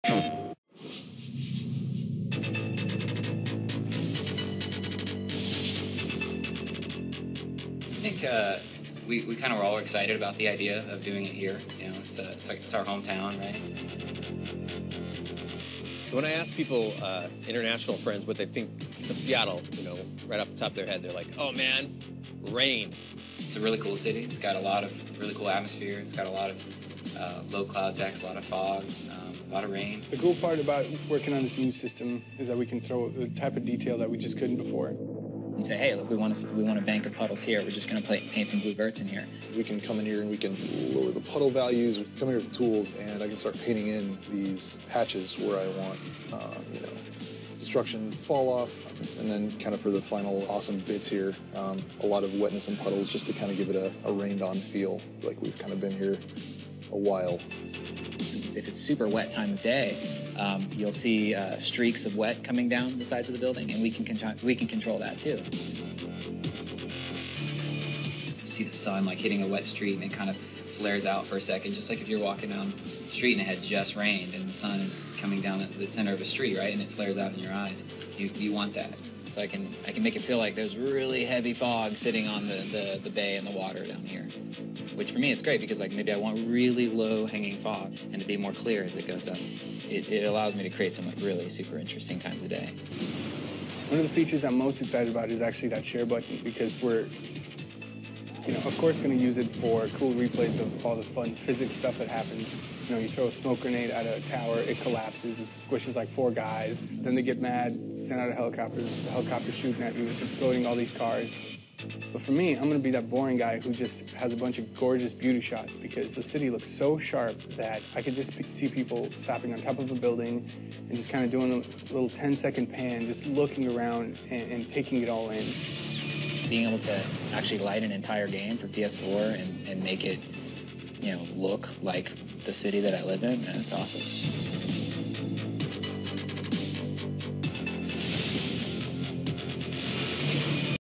I think we kind of were all excited about the idea of doing it here. You know, it's our hometown, right? So when I ask people, international friends, what they think of Seattle, you know, right off the top of their head, they're like, "Oh man, rain." It's a really cool city. It's got a lot of really cool atmosphere. It's got a lot of low cloud decks, a lot of fog, a lot of rain. The cool part about working on this new system is that we can throw the type of detail that we just couldn't before. And say, hey, look, we want a bank of puddles here. We're just going to paint some blue verts in here. We can come in here and we can lower the puddle values. We come here with the tools, and I can start painting in these patches where I want, you know, destruction, fall off, and then kind of for the final awesome bits here, a lot of wetness and puddles just to kind of give it a rained-on feel, like we've kind of been here a while. If it's super wet time of day, you'll see streaks of wet coming down the sides of the building, and we can control that too. You see the sun like hitting a wet street, and it kind of flares out for a second, just like if you're walking down the street and it had just rained, and the sun is coming down the center of a street, right, and it flares out in your eyes. You want that. So I can make it feel like there's really heavy fog sitting on the bay and the water down here, which for me it's great because like maybe I want really low hanging fog and to be more clear as it goes up. It allows me to create some like really super interesting times of day. One of the features I'm most excited about is actually that share button, because we're, you know, of course going to use it for cool replays of all the fun physics stuff that happens. You know, you throw a smoke grenade at a tower, it collapses, it squishes like 4 guys. Then they get mad, send out a helicopter, the helicopter's shooting at you, it's exploding all these cars. But for me, I'm gonna be that boring guy who just has a bunch of gorgeous beauty shots, because the city looks so sharp that I could just see people stopping on top of a building and just kind of doing a little 10-second pan, just looking around and taking it all in. Being able to actually light an entire game for PS4 and make it, you know, look like the city that I live in, and it's awesome.